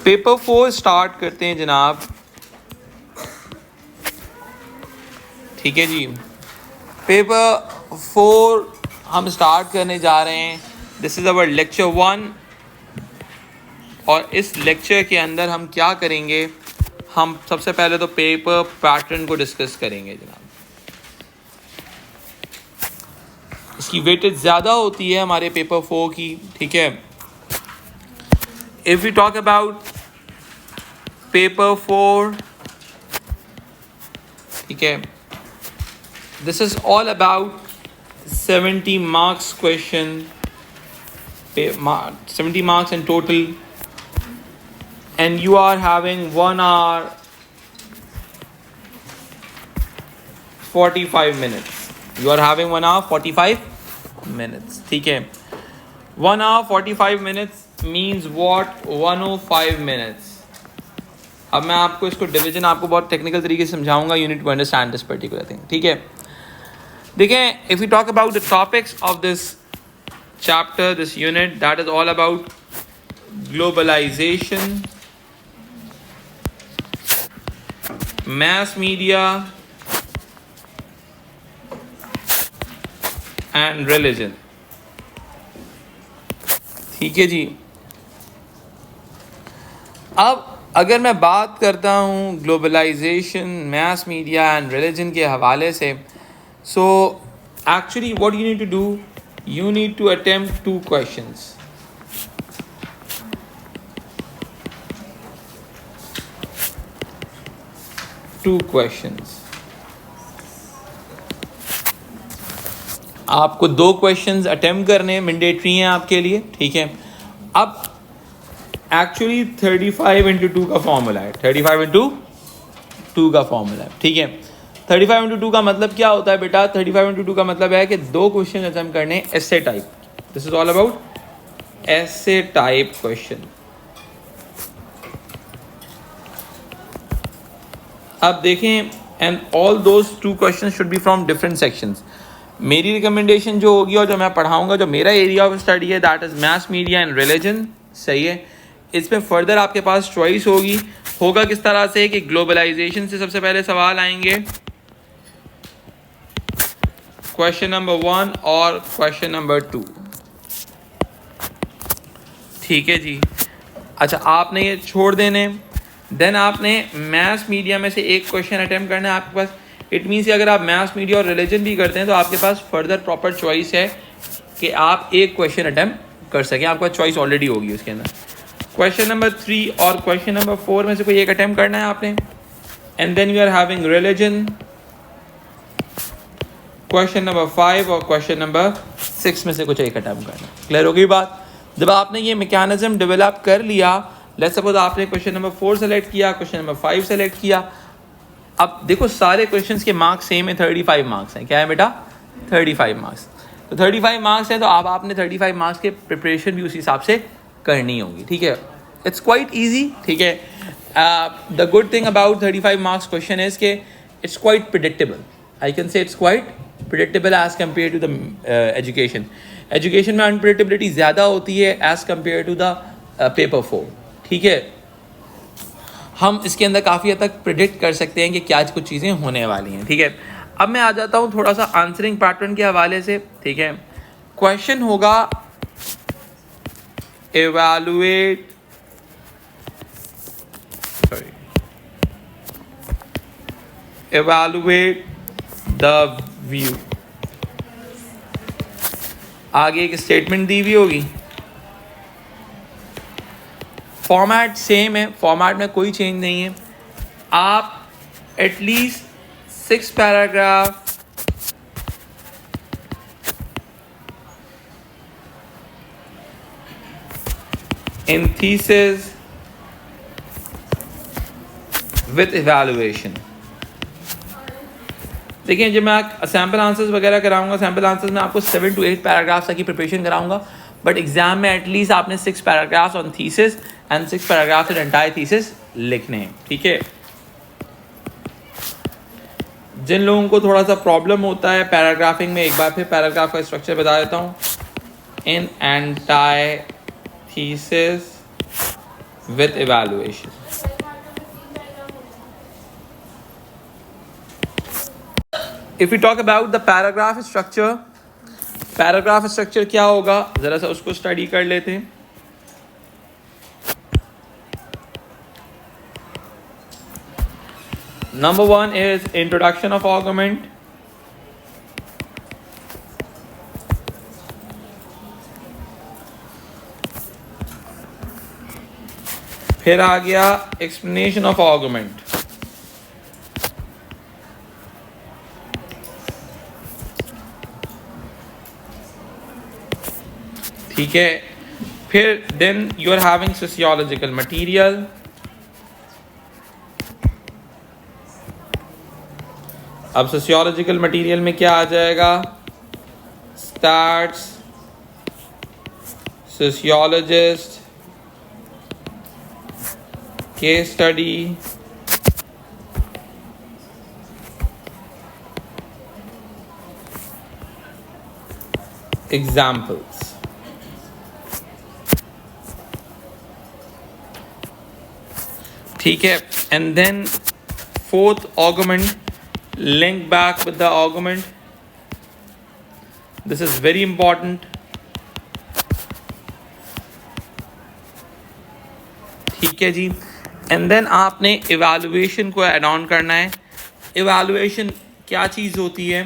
Paper 4 start करते हैं जनाब। ठीक है जी, पेपर 4 हम स्टार्ट करने जा रहे हैं। दिस इज़ अवर लेक्चर 1 और इस लेक्चर के अंदर हम क्या करेंगे, हम सबसे पहले तो पेपर पैटर्न को डिस्कस करेंगे जनाब। इसकी वेटेज ज़्यादा होती है हमारे पेपर 4 की। ठीक है, if you talk about paper 4, ठीक है, this is all about 70 marks question, 70 marks in total, and you are having 1 hour 45 minutes. You are having 1 hour 45 minutes. ठीक है, 1 hour 45 minutes means what? 105 minutes. अब मैं आपको इसको डिवीजन आपको बहुत टेक्निकल तरीके से समझाऊंगा. You need to understand this particular thing. ठीक है, देखें, if we talk about the topics of this chapter, this unit, that is all about globalization, mass media and religion. ठीक है जी, अब अगर मैं बात करता हूँ globalisation, mass media and religion के हवाले से, so actually what you need to do, you need to attempt 2 questions. आपको 2 क्वेश्चंस अटेम्प्ट करने मैंडेटरी हैं आपके लिए. ठीक है, अब एक्चुअली 35 इंटू 2 का फॉर्मूला है. 35 इंटू 2 का फॉर्मूला है. ठीक है, 35 इंटू 2 का मतलब क्या होता है बेटा? 35 इंटू 2 का मतलब है कि 2 क्वेश्चन अटेम्प्ट करने ऐसे type. This is all about ऐसे टाइप क्वेश्चन. अब देखें, and all those 2 question should be from different sections. मेरी रिकमेंडेशन जो होगी और जो मैं पढ़ाऊंगा, जो मेरा एरिया ऑफ स्टडी है, that is maths, media and religion. सही है, इसमें फर्दर आपके पास चॉइस होगी. होगा किस तरह से कि ग्लोबलाइजेशन से सबसे पहले सवाल आएंगे, क्वेश्चन नंबर 1 और क्वेश्चन नंबर 2. ठीक है जी, अच्छा आपने ये छोड़ देने, देन आपने मैथ्स मीडिया में से एक क्वेश्चन अटेम्प्ट करना है आपके पास. इट मीन्स कि अगर आप मैथ्स मीडिया और रिलीजन भी करते हैं तो आपके पास फर्दर प्रॉपर चॉइस है कि आप एक क्वेश्चन अटेम्प्ट कर सकें. आपके पास चॉइस ऑलरेडी होगी उसके अंदर. क्वेश्चन नंबर 3 और क्वेश्चन नंबर 4 में से कोई एक अटेम्प्ट करना है आपने. And then you are having religion, question number 5 और क्वेश्चन नंबर 6 में से कुछ एक अटेम्प्ट करना. क्लियर हो गई बात? जब आपने ये मैकेनिज्म डेवलप कर लिया, लेट्स सपोज आपने क्वेश्चन नंबर 4 सेलेक्ट किया, क्वेश्चन नंबर 5 सेलेक्ट किया. अब देखो सारे क्वेश्चंस के मार्क्स सेम है, 35 मार्क्स हैं. क्या है बेटा? 35 मार्क्स. तो 35 मार्क्स हैं, तो अब आपने 35 मार्क्स के प्रिपरेशन भी उसी हिसाब से करनी होगी. ठीक है, इट्स क्वाइट ईजी. ठीक है, the good thing about 35 marks question is के it's quite predictable. I can say it's quite predictable as compare to the education. Education में अनप्रिडिक्टेबिलिटी ज़्यादा होती है as compare to the paper 4. ठीक है, हम इसके अंदर काफ़ी हद तक प्रिडिक्ट कर सकते हैं कि क्या कुछ चीज़ें होने वाली हैं. ठीक है, अब मैं आ जाता हूँ थोड़ा सा आंसरिंग पैटर्न के हवाले से. ठीक है, क्वेश्चन होगा evaluate the view. आगे एक स्टेटमेंट दी हुई होगी. फॉर्मेट सेम है, फॉर्मेट में कोई चेंज नहीं है. आप at least 6 paragraph in thesis with evaluation. देखिए, जब मैं सैम्पल आंसर्स वगैरह कराऊंगा, सैम्पल आंसर्स में आपको 7 to 8 पैराग्राफ्स तक की प्रिपरेशन कराऊंगा, बट एग्जाम में एटलीस्ट आपने 6 paragraphs on thesis and 6 paragraphs in entire thesis लिखने हैं. ठीक है, जिन लोगों को थोड़ा सा प्रॉब्लम होता है पैराग्राफिंग में, एक बार फिर पैराग्राफ का स्ट्रक्चर बता देता हूँ. In entire thesis with evaluation. If we talk about the paragraph structure, paragraph structure क्या होगा जरा सा उसको स्टडी कर लेते हैं. Number 1 is introduction of argument. फिर आ गया explanation of argument. ठीक है. फिर then you are having sociological material. अब सोशियोलॉजिकल मटेरियल में क्या आ जाएगा? Stats, sociologist, case study, examples. ठीक है. And then fourth argument, link back with the argument. This is very important. ठीक है जी. एंड देन आपने इवैल्यूएशन को ऐड ऑन करना है. इवैल्यूएशन क्या चीज़ होती है?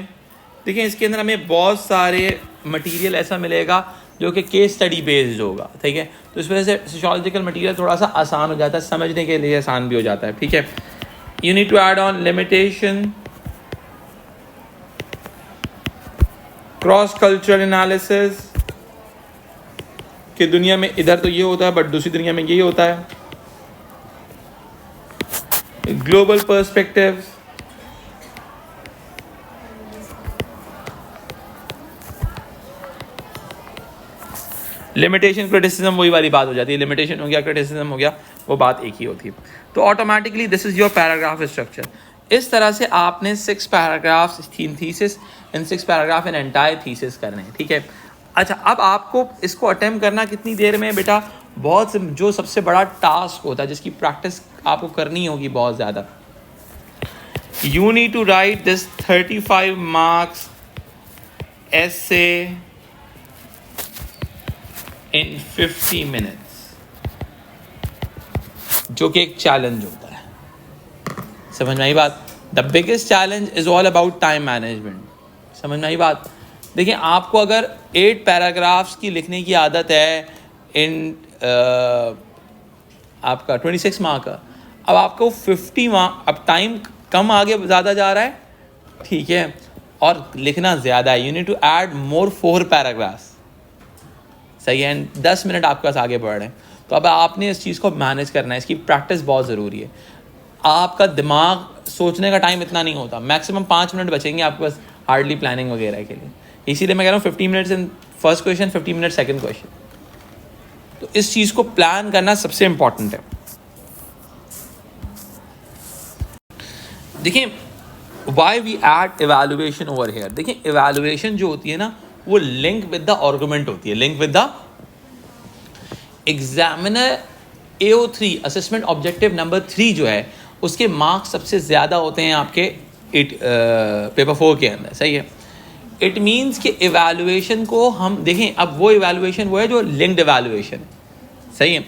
देखिए इसके अंदर हमें बहुत सारे मटेरियल ऐसा मिलेगा जो कि केस स्टडी बेस्ड होगा. ठीक है. तो इस वजह से सोशियोलॉजिकल मटेरियल थोड़ा सा आसान हो जाता है, समझने के लिए आसान भी हो जाता है. ठीक है. You need to add on limitation, cross cultural analysis, कि दुनिया में इधर तो ये होता है बट दूसरी दुनिया में ये होता है. Global perspective, limitation, criticism. वही वाली बात हो जाती है. लिमिटेशन हो गया, क्रिटिसिज्म हो गया, वो बात एक ही होती है. तो automatically this is your paragraph structure. इस तरह से आपने 6 paragraphs, 3 thesis in 6 paragraph in entire thesis करने हैं. ठीक है. अच्छा, अब आपको इसको अटेम्प्ट करना कितनी देर में बेटा? बहुत जो सबसे बड़ा टास्क होता है जिसकी प्रैक्टिस आपको करनी होगी बहुत ज़्यादा. You need to write this 35 marks essay in 50 minutes, जो कि एक चैलेंज होता है. समझ में आई बात? The biggest challenge is all about time management. समझ में आई बात? देखिए आपको अगर 8 पैराग्राफ्स की लिखने की आदत है इन आपका 26 मार्क का, अब आपको 50 मार्क, अब टाइम कम आगे ज़्यादा जा रहा है. ठीक है. और लिखना ज़्यादा है. You need to add more 4 paragraphs. सही है. एंड 10 मिनट आपके पास आगे बढ़ रहे हैं. तो अब आपने इस चीज़ को मैनेज करना है. इसकी प्रैक्टिस बहुत ज़रूरी है. आपका दिमाग सोचने का टाइम इतना नहीं होता. मैक्सिमम 5 मिनट बचेंगे आपके पास हार्डली प्लानिंग वगैरह के लिए. इसीलिए मैं कह रहा हूँ 50 minutes in first question, 50 minute second question. तो इस चीज़ को प्लान करना सबसे इम्पॉर्टेंट है. देखिए why we add evaluation over here. देखिए इवैल्यूएशन जो होती है ना, वो लिंक विद द आर्गुमेंट होती है, link with the examiner. AO3 assessment objective number 3 जो है उसके मार्क्स सबसे ज़्यादा होते हैं आपके पेपर 4 के अंदर. सही है. इट मीन्स कि इवैल्यूएशन को हम देखें. अब वो इवैल्यूएशन वो है जो लिंक्ड इवैल्यूएशन है. सही है.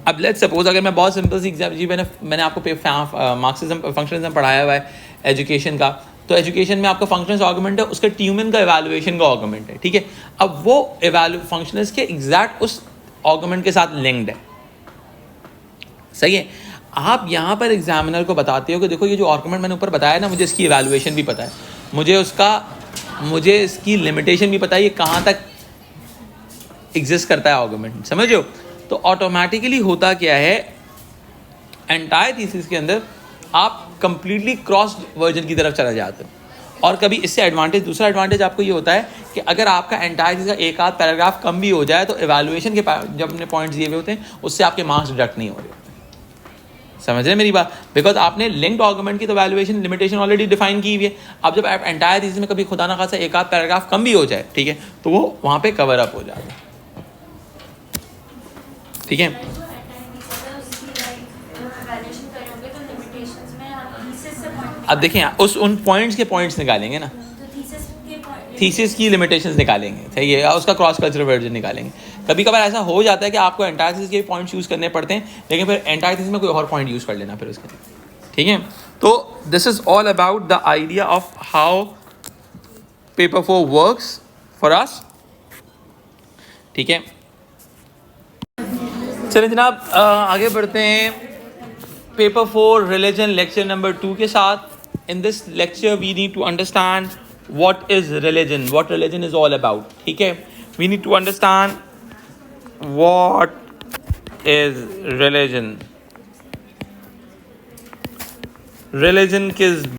अब लेट्स सपोज अगर मैं बहुत सिंपल सी एग्जाम, जी मैंने आपको मार्क्सिज्म फंक्शनलिज्म पढ़ाया हुआ है एजुकेशन का. तो एजुकेशन में आपका फंक्शनल्स आर्गुमेंट है, उसका ट्यूमन का इवैल्यूएशन का आर्गुमेंट है. ठीक है. अब वो फंक्शनल्स के एग्जैक्ट उस आर्गुमेंट के साथ लिंक्ड है. सही है. आप यहाँ पर एग्जामिनर को बताते हो कि देखो ये जो आर्गुमेंट मैंने ऊपर बताया ना, मुझे इसकी इवैल्यूएशन भी पता है, मुझे इसकी लिमिटेशन भी पता है, ये कहाँ तक एग्जिस्ट करता है आर्गुमेंट. समझ लो. तो ऑटोमेटिकली होता क्या है, एंटायर थीसिस के अंदर आप कंप्लीटली क्रॉस वर्जन की तरफ चला जाते हो. और कभी इससे एडवांटेज, दूसरा एडवांटेज आपको ये होता है कि अगर आपका एंटायर थीसिस का एक आध पैराग्राफ कम भी हो जाए तो इवैल्यूएशन के जब अपने पॉइंट्स दिए हुए होते हैं उससे आपके मार्क्स डिडक्ट नहीं हो रहे होते. समझ रहे हैं मेरी बात? बिकॉज आपने लिंक्ड आर्गुमेंट की तो वैल्यूएशन लिमिटेशन ऑलरेडी डिफाइन की हुई है. अब जब आप एंटायर थीसिस में कभी खुदा ना खासा एक आध पैराग्राफ कम भी हो जाए, ठीक है, तो वो वहाँ पे कवर अप हो जाता है. ठीक है. इवैल्यूएशन कर रहे होंगे तो लिमिटेशंस में हम थीसिस से पॉइंट अब देखें उस उन पॉइंट्स के पॉइंट्स निकालेंगे ना, तो थीसिस के पॉइंट थीसिस की लिमिटेशंस निकालेंगे, सही है, उसका क्रॉस कल्चरल वर्जन निकालेंगे। कभी कभार ऐसा हो जाता है कि आपको एंटायर थीसिस के पॉइंट्स यूज़ करने पड़ते हैं, लेकिन फिर एंटायर थीसिस में कोई और पॉइंट यूज़ कर लेना फिर उसके, ठीक है। तो this is all about the idea of how paper 4 works for us, ठीक है। चलिए जनाब आगे बढ़ते हैं पेपर 4 रिलीजन लेक्चर नंबर 2 के साथ। In this lecture we need to understand what is religion, what religion is all about, ठीक है। We need to understand what is religion, religion किस